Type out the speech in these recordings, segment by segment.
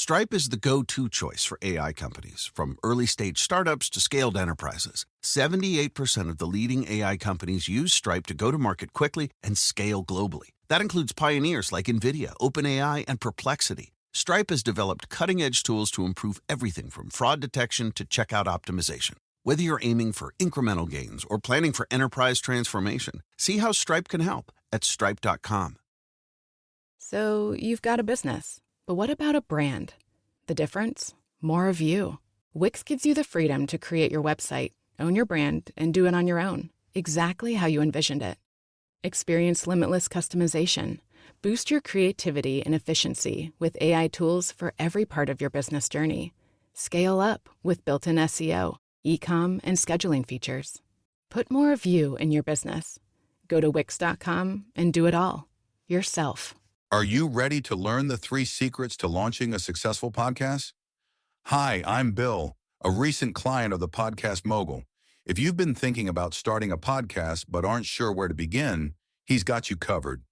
Stripe is the go-to choice for AI companies, from early-stage startups to scaled enterprises. 78% of the leading AI companies use Stripe to go to market quickly and scale globally. That includes pioneers like NVIDIA, OpenAI, and Perplexity. Stripe has developed cutting-edge tools to improve everything from fraud detection to checkout optimization. Whether you're aiming for incremental gains or planning for enterprise transformation, see how Stripe can help at stripe.com. So you've got a business, but what about a brand? The difference? More of you. Wix gives you the freedom to create your website, own your brand, and do it on your own, exactly how you envisioned it. Experience limitless customization. Boost your creativity and efficiency with AI tools for every part of your business journey. Scale up with built-in SEO, e-com, and scheduling features. Put more of you in your business. Go to Wix.com and do it all yourself. Are you ready to learn the 3 secrets to launching a successful podcast? Hi, I'm Bill, a recent client of the Podcast Mogul. If you've been thinking about starting a podcast but aren't sure where to begin, he's got you covered.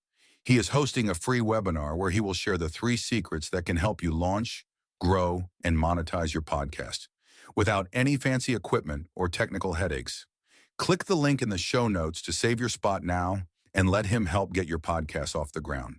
He is hosting a free webinar where he will share the 3 secrets that can help you launch, grow, and monetize your podcast without any fancy equipment or technical headaches. Click the link in the show notes to save your spot now and let him help get your podcast off the ground.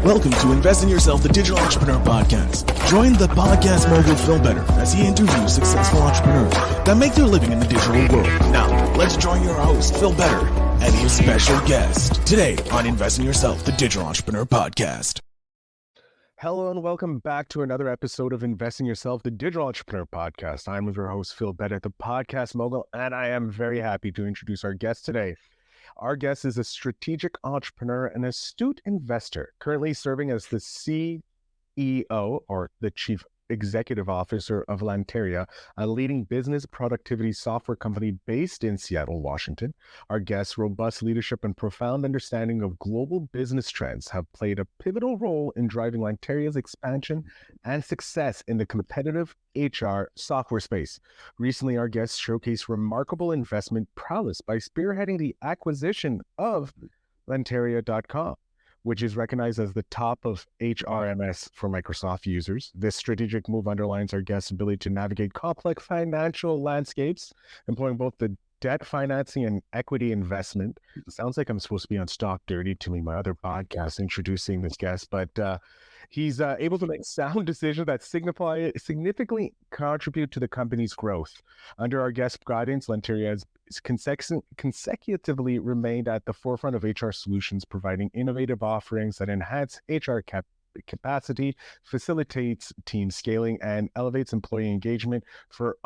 Welcome to Invest in Yourself, the Digital Entrepreneur Podcast. Join the podcast mogul Phil Better as he interviews successful entrepreneurs that make their living in the digital world. Now, let's join your host, Phil Better, and his special guest today on Invest in Yourself, the Digital Entrepreneur Podcast. Hello and welcome back to another episode of Invest in Yourself, the Digital Entrepreneur Podcast. I'm with your host, Phil Better, the podcast mogul, and I am very happy to introduce our guest today. Our guest is a strategic entrepreneur and astute investor, currently serving as the CEO or the Chief Executive Officer of Lanteria, a leading business productivity software company based in Seattle, Washington. Our guest's robust leadership and profound understanding of global business trends have played a pivotal role in driving Lanteria's expansion and success in the competitive HR software space. Recently, our guest showcased remarkable investment prowess by spearheading the acquisition of Lanteria.com, which is recognized as the top of HRMS for Microsoft users. This strategic move underlines our guest's ability to navigate complex financial landscapes, employing both the debt financing and equity investment. It sounds like I'm supposed to be on Stock Dirty to me, my other podcast, introducing this guest, but he's able to make sound decisions that significantly contribute to the company's growth. Under our guest's guidance, Lanteria has consecutively remained at the forefront of HR solutions, providing innovative offerings that enhance HR capacity, facilitates team scaling, and elevates employee engagement for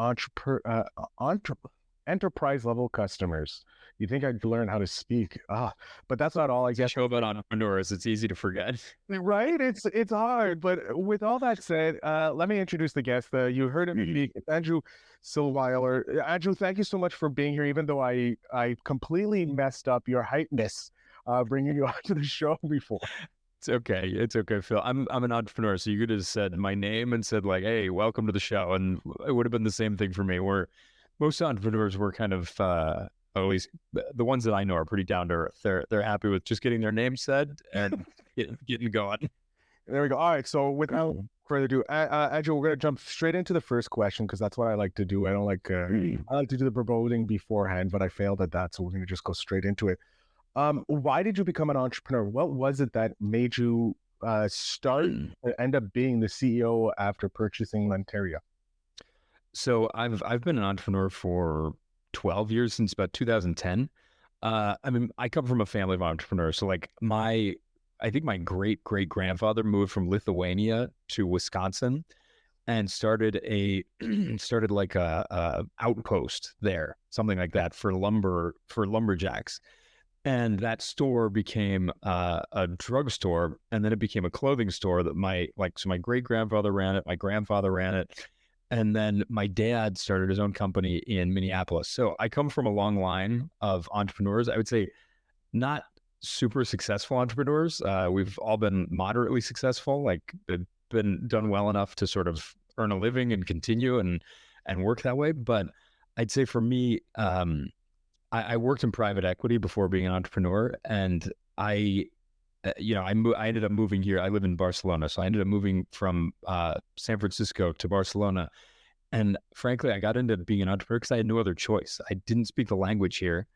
enterprise-level customers. You think I'd learn how to speak? But that's not all, I guess. Show about entrepreneurs. It's easy to forget. Right? It's hard. But with all that said, let me introduce the guest. You heard him speak. It's Andrew Swiler. Andrew, thank you so much for being here, even though I completely messed up your hypeness bringing you onto the show before. It's okay, Phil. I'm an entrepreneur, so you could have said my name and said like, "Hey, welcome to the show," and it would have been the same thing for me. Where most entrepreneurs were kind of, at least the ones that I know are pretty down to earth. They're happy with just getting their name said and getting going. There we go. All right. So without further ado, Andrew, we're gonna jump straight into the first question because that's what I like to do. I don't like I like to do the promoting beforehand, but I failed at that, so we're gonna just go straight into it. Why did you become an entrepreneur? What was it that made you start and end up being the CEO after purchasing Lanteria? So I've been an entrepreneur for 12 years, since about 2010. I mean, I come from a family of entrepreneurs. So like I think my great grandfather moved from Lithuania to Wisconsin and started like a outpost there, something like that for lumberjacks. And that store became a drugstore, and then it became a clothing store that my great grandfather ran it, my grandfather ran it, and then my dad started his own company in Minneapolis. So I come from a long line of entrepreneurs. I would say not super successful entrepreneurs. We've all been moderately successful, like been done well enough to sort of earn a living and continue and work that way. But I'd say for me, I worked in private equity before being an entrepreneur, and I I ended up moving here. I live in Barcelona. So I ended up moving from San Francisco to Barcelona. And frankly, I got into being an entrepreneur because I had no other choice. I didn't speak the language here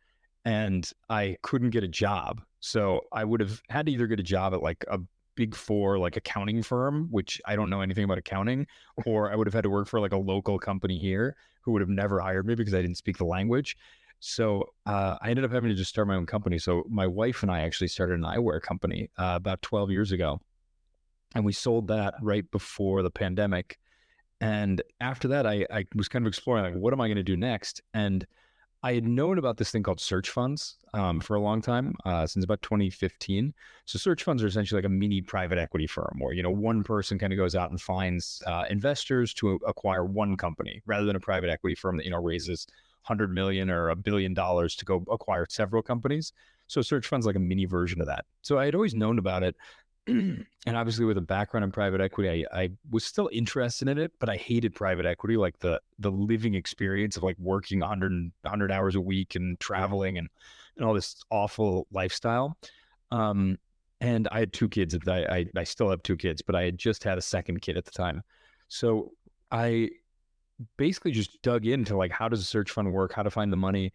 and I couldn't get a job. So I would have had to either get a job at like a big four, like accounting firm, which I don't know anything about accounting, or I would have had to work for like a local company here who would have never hired me because I didn't speak the language. So I ended up having to just start my own company. So my wife and I actually started an eyewear company about 12 years ago. And we sold that right before the pandemic. And after that, I was kind of exploring, like, what am I going to do next? And I had known about this thing called search funds for a long time, since about 2015. So search funds are essentially like a mini private equity firm where, one person kind of goes out and finds investors to acquire one company rather than a private equity firm that, raises 100 million or $1 billion to go acquire several companies. So search funds like a mini version of that. So I had always known about it. And obviously with a background in private equity, I was still interested in it, but I hated private equity, like the living experience of like working 100 hours a week and traveling and all this awful lifestyle. And I had two kids. I still have two kids, but I had just had a second kid at the time. So I basically just dug into like, how does a search fund work, how to find the money,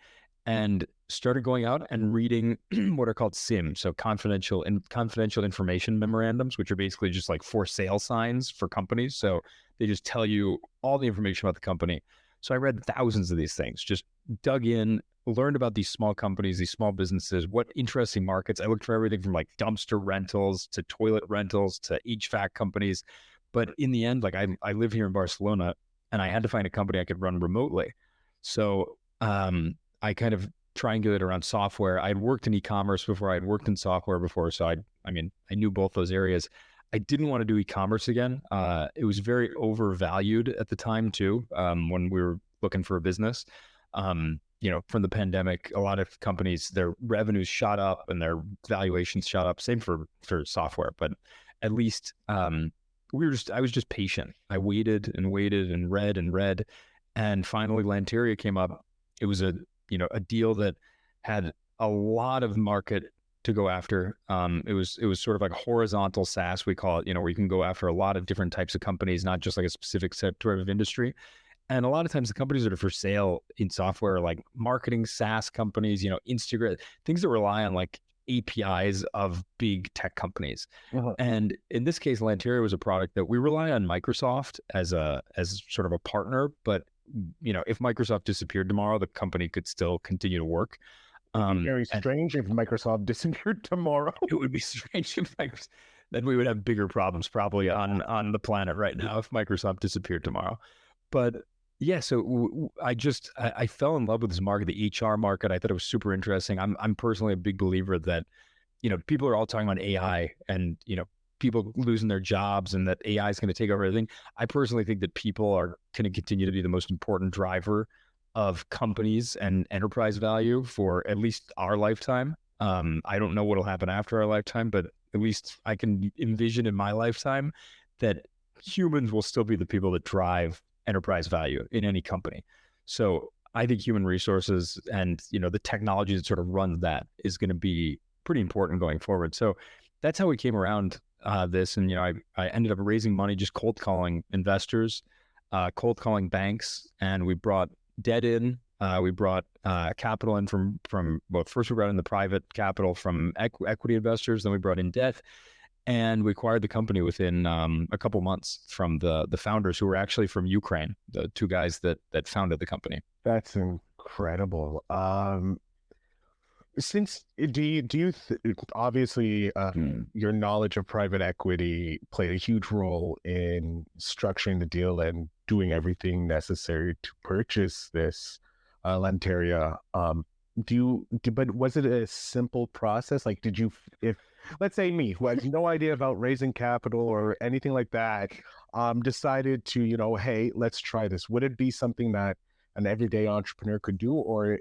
and started going out and reading what are called CIM, so confidential information memorandums, which are basically just like for sale signs for companies. So they just tell you all the information about the company. So I read thousands of these things, just dug in, learned about these small companies, these small businesses, what interesting markets. I looked for everything from like dumpster rentals to toilet rentals to HVAC companies. But in the end, like I live here in Barcelona and I had to find a company I could run remotely. So I kind of triangulate around software. I had worked in e-commerce before. I had worked in software before. So I knew both those areas. I didn't want to do e-commerce again. It was very overvalued at the time too, when we were looking for a business. From the pandemic, a lot of companies, their revenues shot up and their valuations shot up. Same for software, but at least I was just patient. I waited and waited and read. And finally Lanteria came up. It was a deal that had a lot of market to go after. It was sort of like a horizontal SaaS, we call it, where you can go after a lot of different types of companies, not just like a specific sector of industry. And a lot of times the companies that are for sale in software are like marketing SaaS companies, Instagram, things that rely on like APIs of big tech companies. Uh-huh. And in this case, Lanteria was a product that we rely on Microsoft as sort of a partner, but if Microsoft disappeared tomorrow, the company could still continue to work. Very strange if Microsoft disappeared tomorrow. It would be strange if then we would have bigger problems probably on the planet right now if Microsoft disappeared tomorrow. But yeah, so I fell in love with this market, the HR market. I thought it was super interesting. I'm personally a big believer that, people are all talking about AI and, people losing their jobs and that AI is going to take over everything. I personally think that people are going to continue to be the most important driver of companies and enterprise value for at least our lifetime. I don't know what will happen after our lifetime, but at least I can envision in my lifetime that humans will still be the people that drive enterprise value in any company. So I think human resources and, the technology that sort of runs that is going to be pretty important going forward. So that's how we came around this. And, I ended up raising money, just cold calling investors, cold calling banks, and we brought debt in. We brought capital in from both. First, we brought in the private capital from equity investors, then we brought in debt, and we acquired the company within a couple months from the founders who were actually from Ukraine, the two guys that founded the company. That's incredible. Obviously your knowledge of private equity played a huge role in structuring the deal and doing everything necessary to purchase this Lanteria. But was it a simple process? Like, if let's say me, who has no idea about raising capital or anything like that, decided to, hey, let's try this, would it be something that an everyday entrepreneur could do, or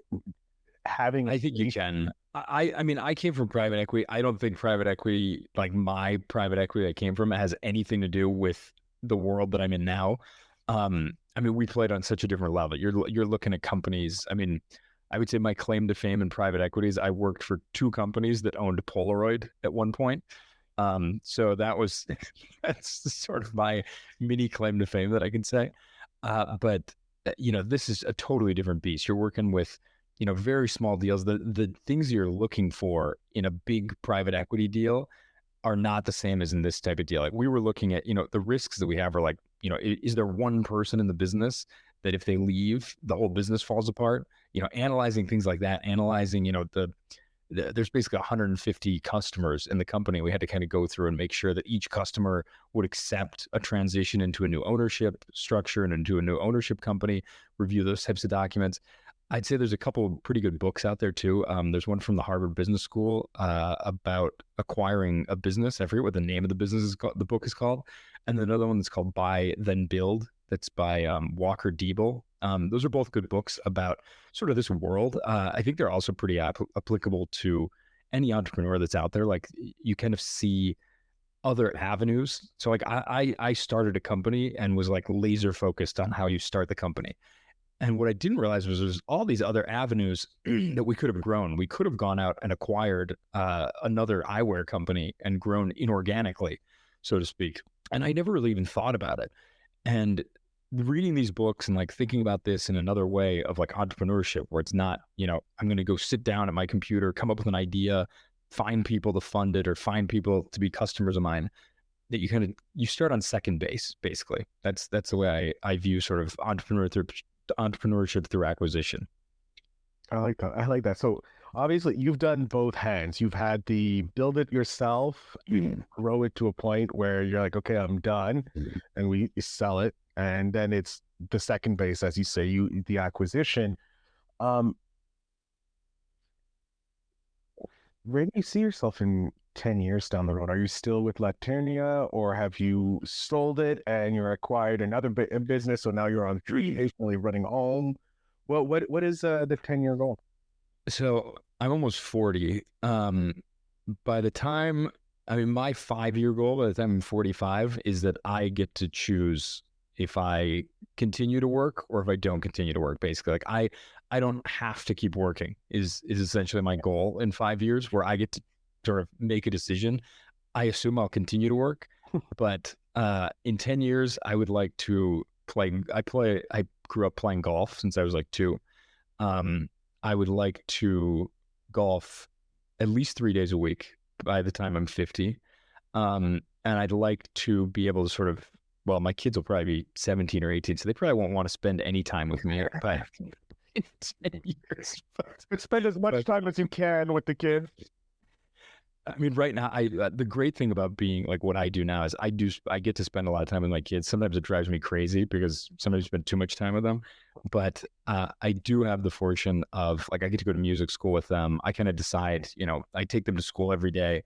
I think you can. I came from private equity. I don't think private equity, like my private equity I came from, has anything to do with the world that I'm in now. We played on such a different level. You're looking at companies. I would say my claim to fame in private equities, I worked for 2 companies that owned Polaroid at one point. So that was, that's sort of my mini claim to fame that I can say. But this is a totally different beast. You're working with, very small deals. The things you're looking for in a big private equity deal are not the same as in this type of deal. Like we were looking at, the risks that we have are like, is there one person in the business that if they leave, the whole business falls apart? Analyzing things like that, analyzing, there's basically 150 customers in the company. We had to kind of go through and make sure that each customer would accept a transition into a new ownership structure and into a new ownership company, review those types of documents. I'd say there's a couple of pretty good books out there too. There's one from the Harvard Business School about acquiring a business. I forget what the name of the business is called, the book is called. And another one that's called Buy Then Build. That's by Walker Diebel. Those are both good books about sort of this world. I think they're also pretty applicable to any entrepreneur that's out there. Like you kind of see other avenues. So like I started a company and was like laser focused on how you start the company. And what I didn't realize was there's all these other avenues that we could have grown. We could have gone out and acquired another eyewear company and grown inorganically, so to speak. And I never really even thought about it. And reading these books and like thinking about this in another way of like entrepreneurship, where it's not, I'm going to go sit down at my computer, come up with an idea, find people to fund it or find people to be customers of mine, that you start on second base, basically. That's the way I view sort of entrepreneurship through acquisition. I like that. So obviously you've done both hands. You've had the build it yourself, grow it to a point where you're like, okay, I'm done, and we sell it. And then it's the second base, as you say, the acquisition. Where do you see yourself in 10 years down the road? Are you still with Lanteria, or have you sold it and you're acquired another business, so now you're on occasionally running home? What is the 10-year goal? So I'm almost 40. By the time, my 5-year goal by the time I'm 45 is that I get to choose if I continue to work or if I don't continue to work. Basically, like I don't have to keep working is essentially my goal in 5 years, where I get to sort of make a decision. I assume I'll continue to work, but in 10 years, I would like to play. I grew up playing golf since I was like 2. I would like to golf at least 3 days a week by the time I'm 50. And I'd like to be able to sort of, well, my kids will probably be 17 or 18, so they probably won't want to spend any time with me by in 10 years. But spend as much time as you can with the kids. Right now, the great thing about being like what I do now is I get to spend a lot of time with my kids. Sometimes it drives me crazy because sometimes I spend too much time with them. But I do have the fortune of like I get to go to music school with them. I kind of decide, I take them to school every day.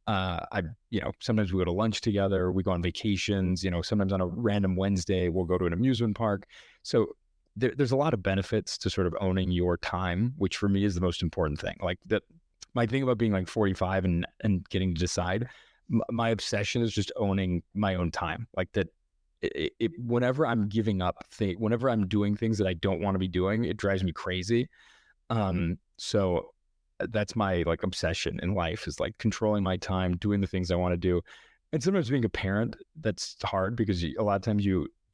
Sometimes we go to lunch together. We go on vacations. Sometimes on a random Wednesday we'll go to an amusement park. So there's a lot of benefits to sort of owning your time, which for me is the most important thing. Like that. My thing about being like 45 and getting to decide, my obsession is just owning my own time. Like that, whenever I'm giving up, whenever I'm doing things that I don't want to be doing, it drives me crazy. So that's my like obsession in life, is like controlling my time, doing the things I want to do. And sometimes being a parent, that's hard because a lot of times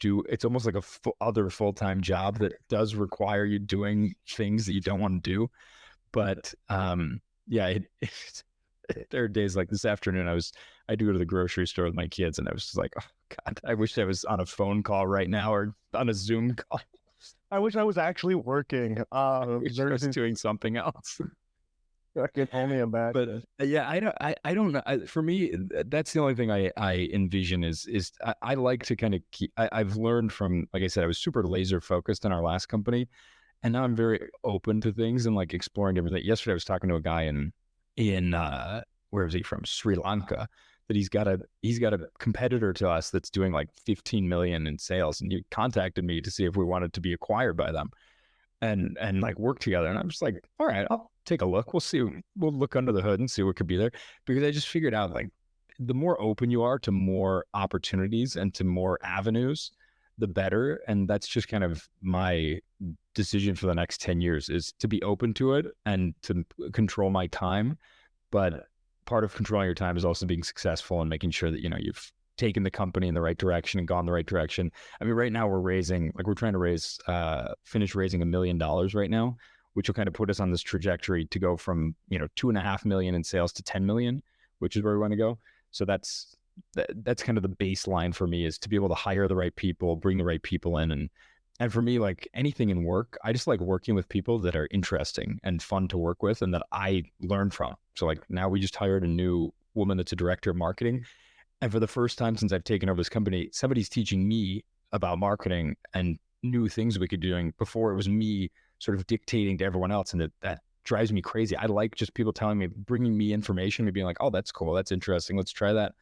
it's almost like other full-time job that does require you doing things that you don't want to do. But, yeah, there are days like this afternoon, I had to go to the grocery store with my kids, and I was just like, oh God, I wish I was on a phone call right now or on a Zoom call. I wish I was actually working. I wish I was doing something else. I can only imagine. But yeah, I don't know. For me, that's the only thing I envision is I like to kind of keep. I've learned from, like I said, I was super laser focused in our last company. And now I'm very open to things and like exploring different things. Yesterday I was talking to a guy in where is he from? Sri Lanka, that he's got a competitor to us that's doing like 15 million in sales. And he contacted me to see if we wanted to be acquired by them and like work together. And I'm just like, all right, I'll take a look. We'll look under the hood and see what could be there. Because I just figured out like the more open you are to more opportunities and to more avenues, the better. And that's just kind of my decision for the next 10 years, is to be open to it and to control my time. But part of controlling your time is also being successful and making sure that, you've taken the company in the right direction and gone the right direction. I mean, right now we're trying to finish raising $1 million right now, which will kind of put us on this trajectory to go from, 2.5 million in sales to 10 million, which is where we want to go. So that's kind of the baseline for me, is to be able to hire the right people, bring the right people in. And for me, like anything in work, I just like working with people that are interesting and fun to work with and that I learn from. So like now we just hired a new woman that's a director of marketing. And for the first time since I've taken over this company, somebody's teaching me about marketing and new things we could be doing. Before, it was me sort of dictating to everyone else. And that drives me crazy. I like just people telling me, bringing me information and being like, oh, that's cool. That's interesting. Let's try that.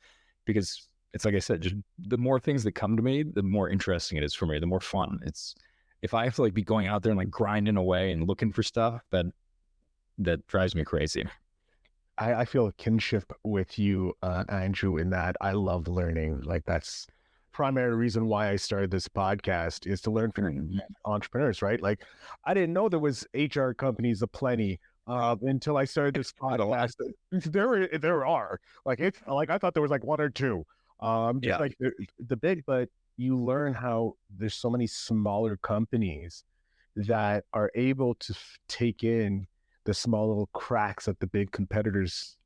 Because it's like I said, just the more things that come to me, the more interesting it is for me, the more fun. It's, if I have to like be going out there and like grinding away and looking for stuff, that drives me crazy. I feel a kinship with you, Andrew, in that I love learning. Like that's primary reason why I started this podcast, is to learn from entrepreneurs, right? Like I didn't know there was HR companies aplenty until I started this podcast. There are like, it's like I thought there was like one or two. Yeah. Like the big, but you learn how there's so many smaller companies that are able to take in the small little cracks that the big competitors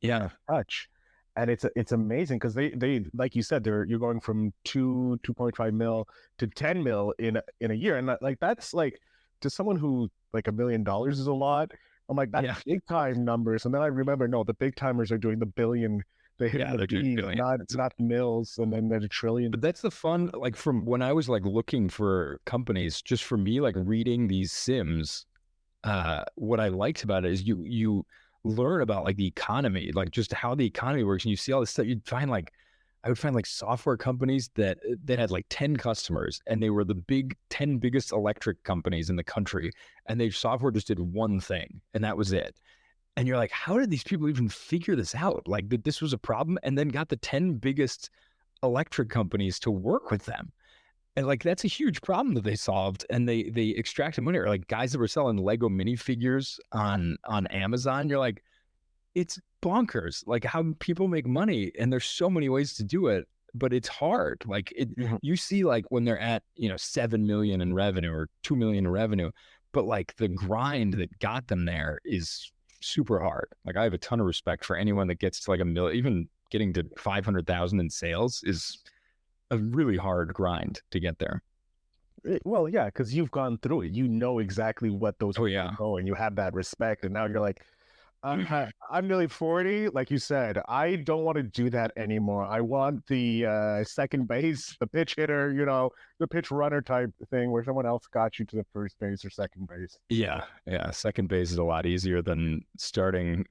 touch. And it's amazing because they like you said, you're going from 2.5 mil to 10 mil in a year. And like, that's like, to someone who like $1 million is a lot. I'm like, that's big time numbers. And then I remember, no, the big timers are doing the billion. They hit the billion, not mils, and then they're a trillion. But that's the fun, like from when I was like looking for companies, just for me, like reading these sims, what I liked about it is you learn about like the economy, like just how the economy works, and you see all this stuff. I would find like software companies that had like 10 customers, and they were the 10 biggest electric companies in the country, and their software just did one thing, and that was it. And you're like, how did these people even figure this out? Like that this was a problem, and then got the 10 biggest electric companies to work with them. And like, that's a huge problem that they solved, and they extracted money. Or like guys that were selling Lego minifigures on Amazon. You're like, it's bonkers, like how people make money, and there's so many ways to do it, but it's hard. Like you see like when they're at, 7 million in revenue or 2 million in revenue, but like the grind that got them there is super hard. Like I have a ton of respect for anyone that gets to like $1 million, even getting to 500,000 in sales is a really hard grind to get there. Well, yeah, because you've gone through it. You know exactly what those go, and you have that respect. And now you're like, I'm nearly 40. Like you said, I don't want to do that anymore. I want the second base, the pitch hitter, the pitch runner type thing where someone else got you to the first base or second base. Yeah. Second base is a lot easier than starting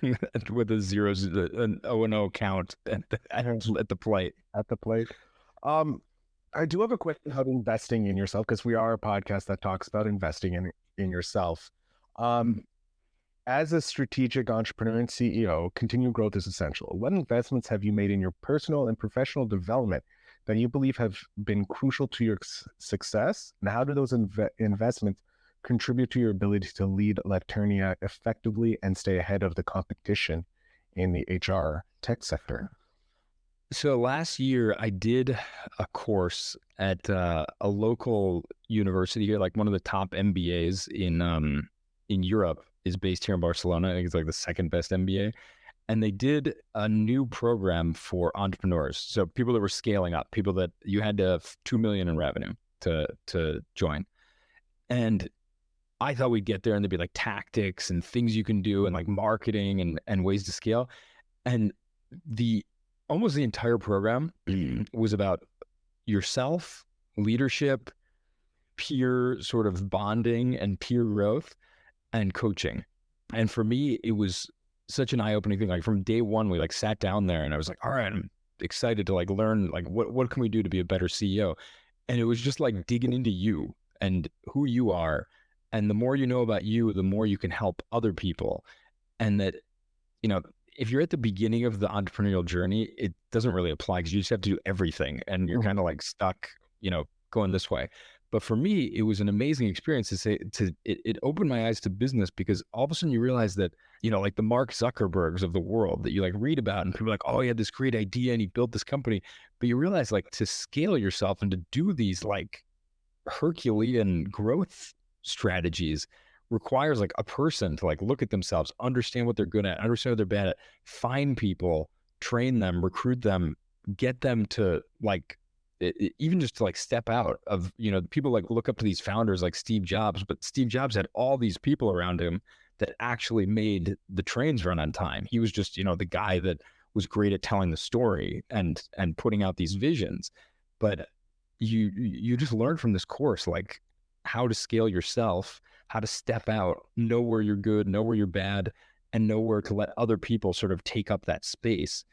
with an 0-0 count at the plate. At the plate. I do have a question about investing in yourself, because we are a podcast that talks about investing in yourself. As a strategic entrepreneur and CEO, continued growth is essential. What investments have you made in your personal and professional development that you believe have been crucial to your success? And how do those investments contribute to your ability to lead Lanteria effectively and stay ahead of the competition in the HR tech sector? So last year I did a course at a local university here, like one of the top MBAs in Europe is based here in Barcelona. I think it's like the second best MBA. And they did a new program for entrepreneurs. So people that were scaling up, people that you had to have 2 million in revenue to join. And I thought we'd get there and there'd be like tactics and things you can do and like marketing and ways to scale. And almost the entire program was about yourself, leadership, peer sort of bonding and peer growth, and coaching. And for me, it was such an eye-opening thing. Like from day one, we like sat down there and I was like, all right, I'm excited to like learn, like what can we do to be a better CEO? And it was just like digging into you and who you are. And the more you know about you, the more you can help other people. And that, if you're at the beginning of the entrepreneurial journey, it doesn't really apply because you just have to do everything. And you're kind of like stuck, going this way. But for me, it was an amazing experience it opened my eyes to business, because all of a sudden you realize that, like the Mark Zuckerbergs of the world that you like read about, and people are like, oh, he had this great idea and he built this company. But you realize, like, to scale yourself and to do these like Herculean growth strategies requires like a person to like look at themselves, understand what they're good at, understand what they're bad at, find people, train them, recruit them, get them to like even just to like step out of, people like look up to these founders like Steve Jobs, but Steve Jobs had all these people around him that actually made the trains run on time. He was just, the guy that was great at telling the story and putting out these visions. But you just learn from this course, like how to scale yourself, how to step out, know where you're good, know where you're bad, and know where to let other people sort of take up that space.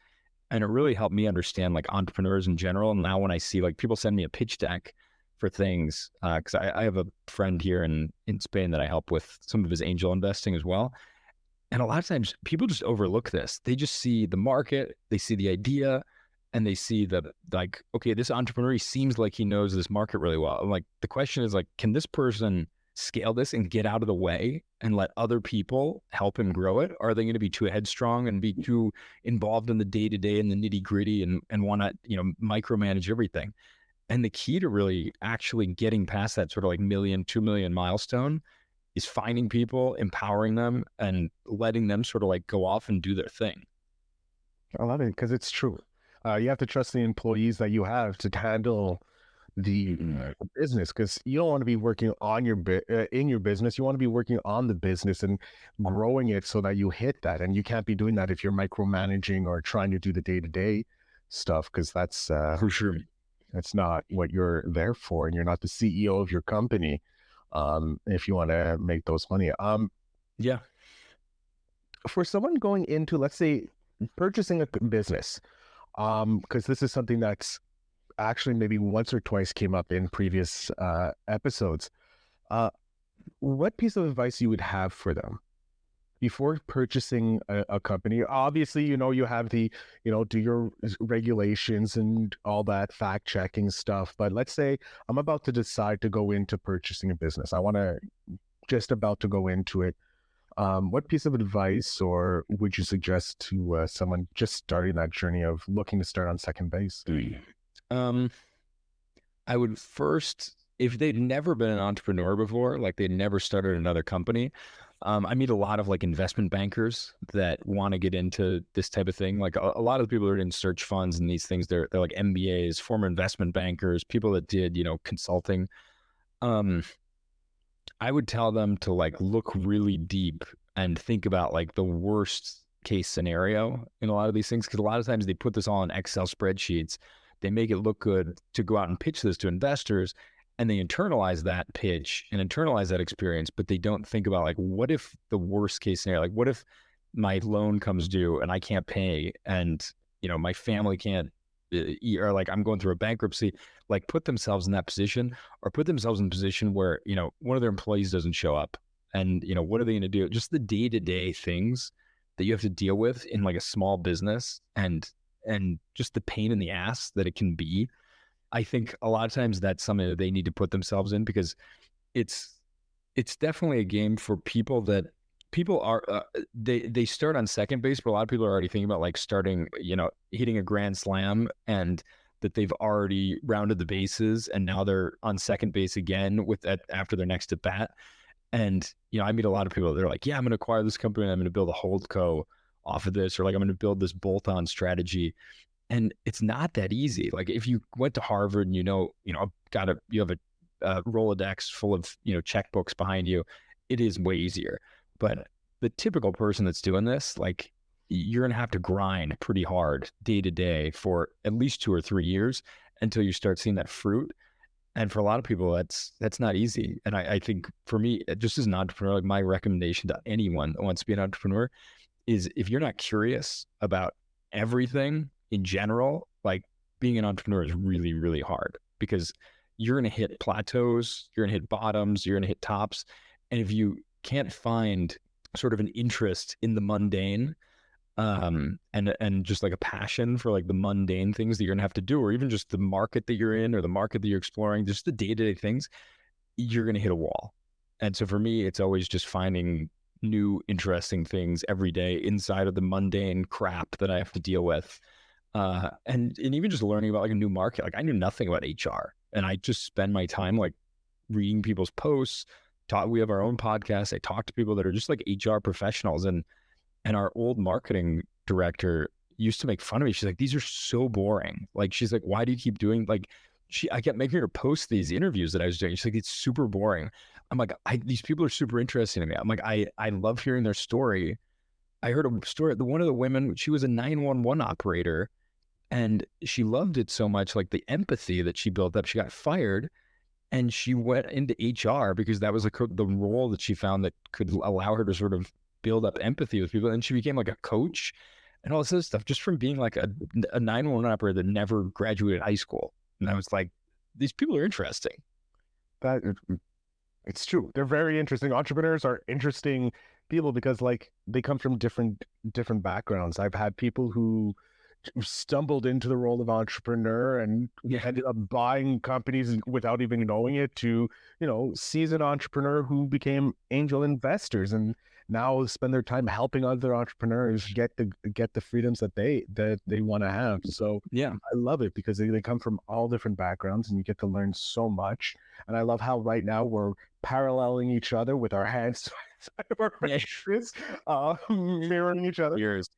And it really helped me understand like entrepreneurs in general. And now when I see like people send me a pitch deck for things, because I have a friend here in Spain that I help with some of his angel investing as well. And a lot of times people just overlook this. They just see the market, they see the idea, and they see that like, okay, this entrepreneur, he seems like he knows this market really well. And like the question is like, can this person scale this and get out of the way and let other people help him grow it? Or are they going to be too headstrong and be too involved in the day-to-day and the nitty-gritty and want to, micromanage everything? And the key to really actually getting past that sort of like 2 million milestone is finding people, empowering them, and letting them sort of like go off and do their thing. I love it, because it's true. You have to trust the employees that you have to handle the business, because you don't want to be working on your in your business. You want to be working on the business and growing it so that you hit that. And you can't be doing that if you're micromanaging or trying to do the day-to-day stuff, because that's for sure, that's not what you're there for, and you're not the CEO of your company. If you want to make those money, yeah. For someone going into, let's say, purchasing a business, because this is something that's actually maybe once or twice came up in previous episodes. What piece of advice you would have for them before purchasing a company? Obviously, you have the, do your regulations and all that fact checking stuff. But let's say I'm about to decide to go into purchasing a business. I want to just about to go into it. What piece of advice or would you suggest to someone just starting that journey of looking to start on second base? I would first, if they'd never been an entrepreneur before, like they'd never started another company, I meet a lot of like investment bankers that want to get into this type of thing. Like a lot of the people that are in search funds and these things, they're like MBAs, former investment bankers, people that did, consulting. I would tell them to like look really deep and think about like the worst case scenario in a lot of these things. Because a lot of times they put this all in Excel spreadsheets. They make it look good to go out and pitch this to investors, and they internalize that pitch and internalize that experience, but they don't think about like, what if the worst case scenario, like what if my loan comes due and I can't pay and, my family can't eat, or like I'm going through a bankruptcy, like put themselves in that position, or put themselves in a position where, one of their employees doesn't show up, and, what are they going to do? Just the day-to-day things that you have to deal with in like a small business, and just the pain in the ass that it can be. I think a lot of times that's something that they need to put themselves in, because it's definitely a game for people that people are, they start on second base, but a lot of people are already thinking about like starting, hitting a grand slam, and that they've already rounded the bases and now they're on second base again with that after their next at bat. And, I meet a lot of people that are like, yeah, I'm going to acquire this company and I'm going to build a holdco off of this, or like I'm going to build this bolt-on strategy. And it's not that easy. Like if you went to Harvard and you have a Rolodex full of, checkbooks behind you, it is way easier. But the typical person that's doing this, like you're going to have to grind pretty hard day to day for at least 2 or 3 years until you start seeing that fruit. And for a lot of people, that's not easy. And I think for me, just as an entrepreneur, like my recommendation to anyone that wants to be an entrepreneur is, if you're not curious about everything in general, like being an entrepreneur is really, really hard, because you're going to hit plateaus, you're going to hit bottoms, you're going to hit tops. And if you can't find sort of an interest in the mundane, and just like a passion for like the mundane things that you're gonna have to do, or even just the market that you're in or the market that you're exploring, just the day-to-day things, you're gonna hit a wall. And so for me, it's always just finding new interesting things every day inside of the mundane crap that I have to deal with. And even just learning about like a new market. Like I knew nothing about HR, and I just spend my time like reading people's posts. We have our own podcast. I talk to people that are just like HR professionals, and our old marketing director used to make fun of me. She's like, "These are so boring." Like she's like, "Why do you keep doing like?" I kept making her post these interviews that I was doing. She's like, "It's super boring." I'm like, "These people are super interesting to me." I'm like, I love hearing their story. I heard a story. One of the women, she was a 911 operator, and she loved it so much, like the empathy that she built up. She got fired, and she went into HR because that was like the role that she found that could allow her to sort of build up empathy with people. And she became like a coach and all this other stuff just from being like a 911 operator that never graduated high school. And I was like, these people are interesting. That it's true. They're very interesting. Entrepreneurs are interesting people because like they come from different backgrounds. I've had people who stumbled into the role of entrepreneur and ended up buying companies without even knowing it, to seasoned entrepreneur who became angel investors and now spend their time helping other entrepreneurs get the freedoms that they want to have. So yeah, I love it because they come from all different backgrounds and you get to learn so much. And I love how right now we're paralleling each other with our hands side of our faces, mirroring each other. Yours.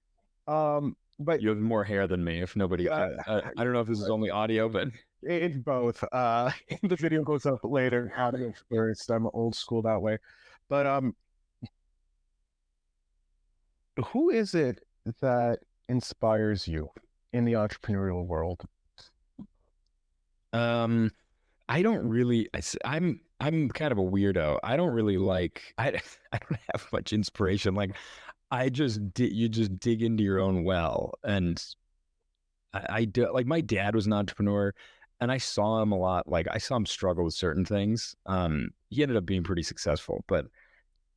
But you have more hair than me. If nobody, I don't know if this is only audio, but it's both. The video goes up later. Audio first. I'm old school that way. But who is it that inspires you in the entrepreneurial world? I don't really. I'm kind of a weirdo. I don't really like. I don't have much inspiration. Like you just dig into your own well, and I do. Like my dad was an entrepreneur, and I saw him a lot. Like I saw him struggle with certain things. He ended up being pretty successful, but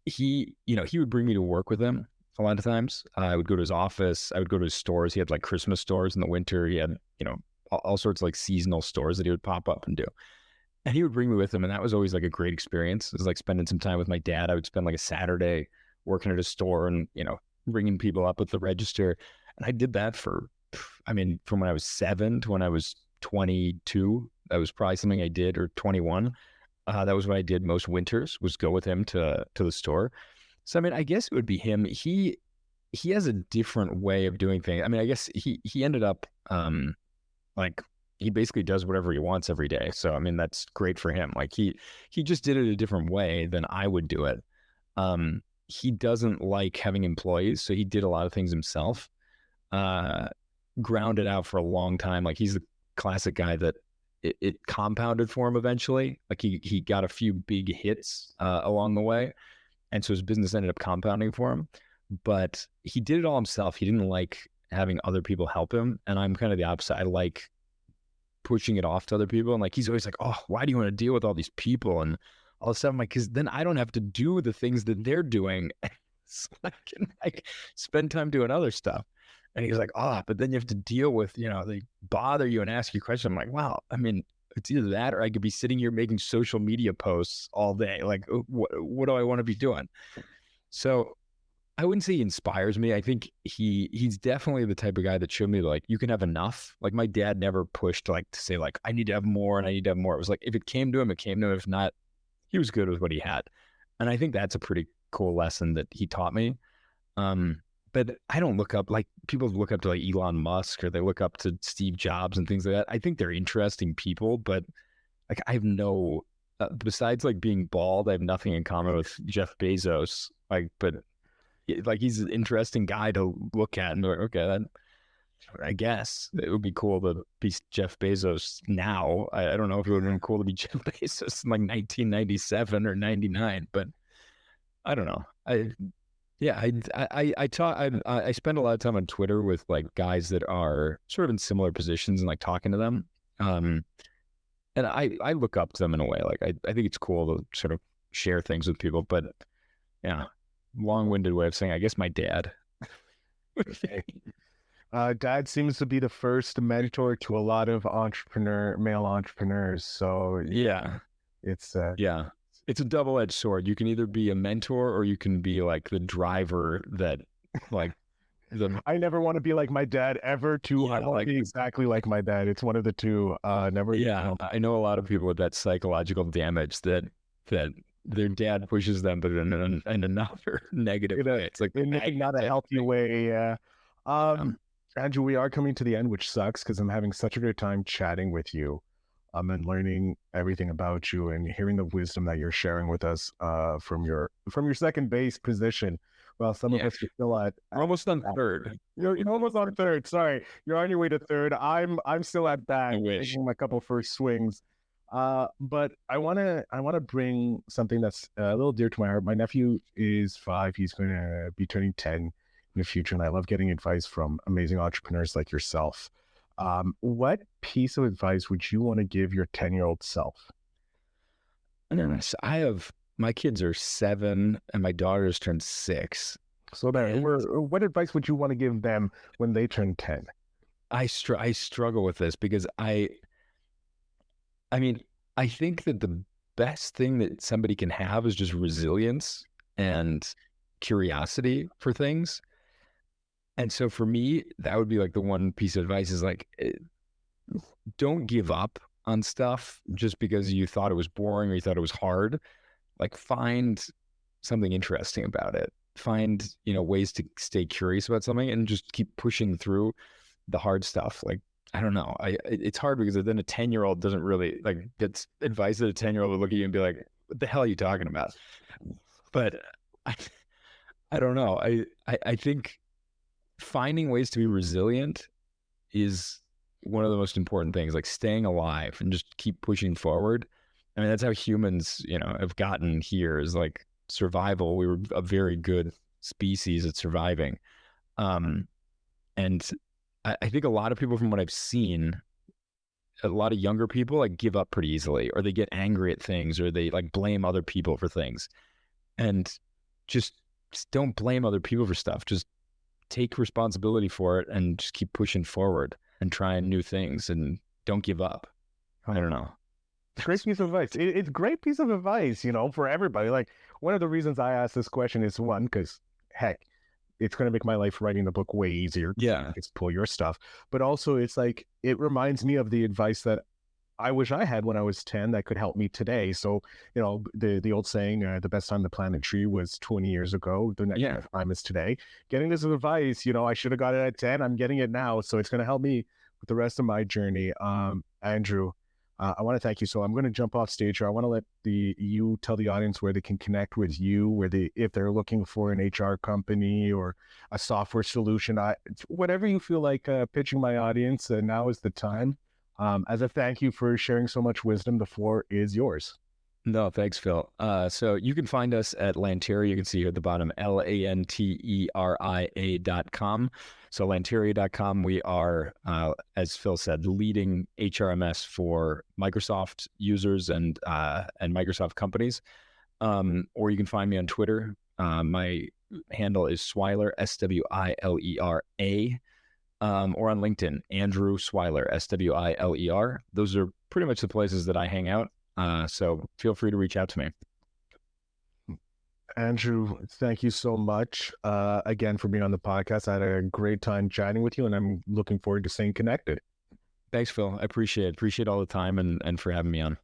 he would bring me to work with him a lot of times. I would go to his office. I would go to his stores. He had like Christmas stores in the winter. He had all sorts of like seasonal stores that he would pop up and do. And he would bring me with him, and that was always like a great experience. It was like spending some time with my dad. I would spend like a Saturday working at a store and, bringing people up at the register. And I did that from when I was 7 to when I was 22. That was probably something I did, or 21. That was what I did most winters, was go with him to the store. So, I guess it would be him. He has a different way of doing things. I guess he ended up, like, he basically does whatever he wants every day. So, that's great for him. Like he just did it a different way than I would do it. He doesn't like having employees, so he did a lot of things himself. Grounded out for a long time. Like he's the classic guy that it compounded for him eventually. Like he got a few big hits along the way, and so his business ended up compounding for him. But he did it all himself. He didn't like having other people help him, and I'm kind of the opposite. I like pushing it off to other people, and like he's always like, "Oh, why do you want to deal with all these people?" And all of a sudden, I'm like, because then I don't have to do the things that they're doing. So I can like spend time doing other stuff. And he's like, but then you have to deal with, they bother you and ask you questions. I'm like, wow, it's either that or I could be sitting here making social media posts all day. Like, what do I want to be doing? So I wouldn't say he inspires me. I think he's definitely the type of guy that showed me like, you can have enough. Like my dad never pushed to say like, I need to have more and I need to have more. It was like, if it came to him, it came to him. If not, he was good with what he had. And I think that's a pretty cool lesson that he taught me. But I don't look up, like people look up to like Elon Musk or they look up to Steve Jobs and things like that. I think they're interesting people, but like I have no, besides like being bald, I have nothing in common with Jeff Bezos. But he's an interesting guy to look at and be like, okay, I guess it would be cool to be Jeff Bezos now. I don't know if it would have been cool to be Jeff Bezos in like 1997 or 99, but I don't know. I spend a lot of time on Twitter with like guys that are sort of in similar positions and like talking to them. And I look up to them in a way. Like I think it's cool to sort of share things with people, but yeah, long-winded way of saying, I guess my dad. Okay. Dad seems to be the first mentor to a lot of male entrepreneurs. So Yeah. it's Yeah. It's a double-edged sword. You can either be a mentor or you can be like the driver that like the I never want to be like my dad ever. I yeah, want to like be exactly like my dad. It's one of the two. Never. yeah. I know a lot of people with that psychological damage that their dad pushes them, but in another negative way. It's like the Not a magnet. healthy way. Yeah. Um, Andrew, we are coming to the end, which sucks because I'm having such a good time chatting with you. And learning everything about you and hearing the wisdom that you're sharing with us from your second base position. Well, some of yeah. us are still We're almost on third. you're almost on third. Sorry, you're on your way to third. I'm still at I bat, wish. taking my couple first swings. But I wanna bring something that's a little dear to my heart. My nephew is 5. He's going to be turning 10 in the future, and I love getting advice from amazing entrepreneurs like yourself. What piece of advice would you want to give your 10-year-old self? I have my kids are 7 and my daughter's turned 6. So there, And what advice would you want to give them when they turn 10? I struggle with this because I mean, I think that the best thing that somebody can have is just resilience and curiosity for things. And so for me, that would be like the one piece of advice is like, don't give up on stuff just because you thought it was boring or you thought it was hard. Like find something interesting about it. Find, ways to stay curious about something and just keep pushing through the hard stuff. Like, I don't know. It's hard because then a 10-year-old doesn't really like gets advice that a 10-year-old would look at you and be like, what the hell are you talking about? But I don't know. I think finding ways to be resilient is one of the most important things, like staying alive and just keep pushing forward. I mean, that's how humans, have gotten here is like survival. We were a very good species at surviving. And I think a lot of people from what I've seen, a lot of younger people like give up pretty easily or they get angry at things or they like blame other people for things. And just don't blame other people for stuff. Just take responsibility for it and just keep pushing forward and trying new things and don't give up. I don't know. Great piece of advice. It's a great piece of advice, for everybody. Like one of the reasons I asked this question is one, because heck, it's going to make my life writing the book way easier. Yeah. Just pull your stuff. But also it's like, it reminds me of the advice that I wish I had when I was 10 that could help me today. So, the old saying, the best time to plant a tree was 20 years ago. The next best time is today. Getting this advice, I should have got it at 10. I'm getting it now. So it's going to help me with the rest of my journey. Andrew, I want to thank you. So I'm going to jump off stage here. I want to let you tell the audience where they can connect with you, if they're looking for an HR company or a software solution, whatever you feel like pitching my audience. Now is the time. As a thank you for sharing so much wisdom, the floor is yours. No, thanks, Phil. So you can find us at Lanteria. You can see here at the bottom, LANTERIA.com. So Lanteria.com, we are, as Phil said, leading HRMS for Microsoft users and Microsoft companies. Or you can find me on Twitter. My handle is Swiler, SWILERA. Or on LinkedIn, Andrew Swiler, SWILER. Those are pretty much the places that I hang out. So feel free to reach out to me. Andrew, thank you so much again for being on the podcast. I had a great time chatting with you, and I'm looking forward to staying connected. Thanks, Phil. I appreciate all the time and for having me on.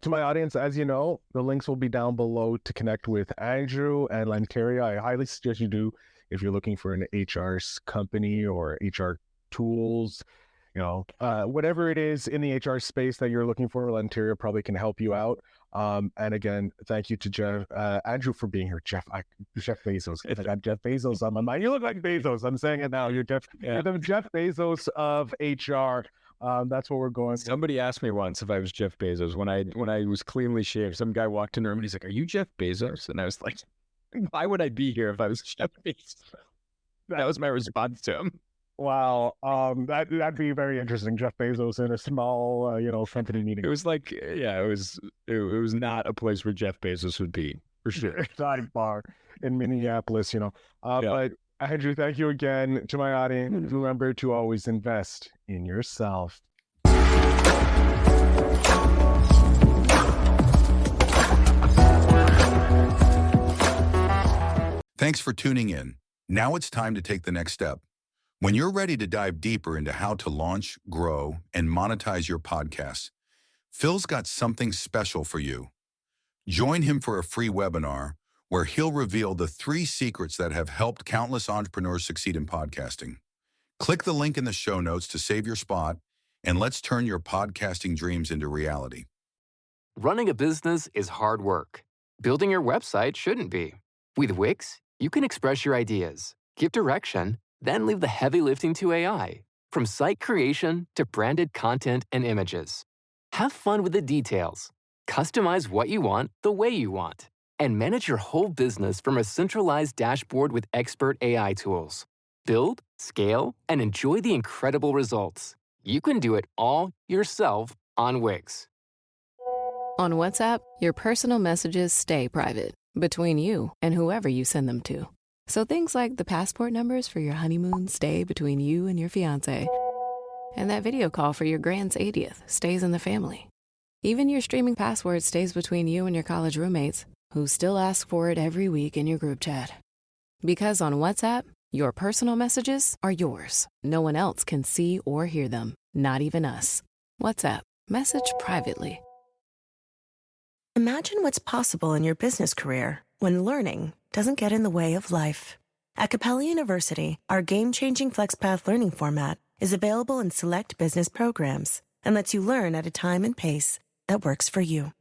To my audience, as you know, the links will be down below to connect with Andrew and Lanteria. I highly suggest you do if you're looking for an HR company or HR tools, whatever it is in the HR space that you're looking for, Lanteria probably can help you out. And again, thank you to Andrew for being here. Jeff Bezos. I got Jeff Bezos on my mind. You look like Bezos. I'm saying it now. You're the Jeff Bezos of HR. That's what we're going. Somebody asked me once if I was Jeff Bezos when I was cleanly shaved. Some guy walked in the room and he's like, "Are you Jeff Bezos?" And I was like, "Why would I be here if I was Jeff Bezos?" That was my response to him. Wow, that'd be very interesting. Jeff Bezos in a small, company meeting. It was like, it was not a place where Jeff Bezos would be for sure. Dive bar in Minneapolis, But Andrew, thank you again. To my audience, remember to always invest in yourself. Thanks for tuning in. Now it's time to take the next step. When you're ready to dive deeper into how to launch, grow, and monetize your podcast, Phil's got something special for you. Join him for a free webinar where he'll reveal the 3 secrets that have helped countless entrepreneurs succeed in podcasting. Click the link in the show notes to save your spot, and let's turn your podcasting dreams into reality. Running a business is hard work. Building your website shouldn't be. With Wix, you can express your ideas, give direction, then leave the heavy lifting to AI, from site creation to branded content and images. Have fun with the details. Customize what you want the way you want, and manage your whole business from a centralized dashboard with expert AI tools. Build, scale, and enjoy the incredible results. You can do it all yourself on Wix. On WhatsApp, your personal messages stay private between you and whoever you send them to. So things like the passport numbers for your honeymoon stay between you and your fiancé. And that video call for your grand's 80th stays in the family. Even your streaming password stays between you and your college roommates, who still ask for it every week in your group chat. Because on WhatsApp, your personal messages are yours. No one else can see or hear them, not even us. WhatsApp, message privately. Imagine what's possible in your business career when learning doesn't get in the way of life. At Capella University, our game-changing FlexPath learning format is available in select business programs and lets you learn at a time and pace that works for you.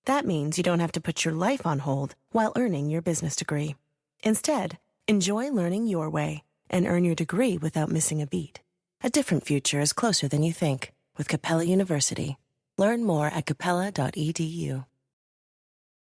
That means you don't have to put your life on hold while earning your business degree. Instead, enjoy learning your way and earn your degree without missing a beat. A different future is closer than you think with Capella University. Learn more at capella.edu.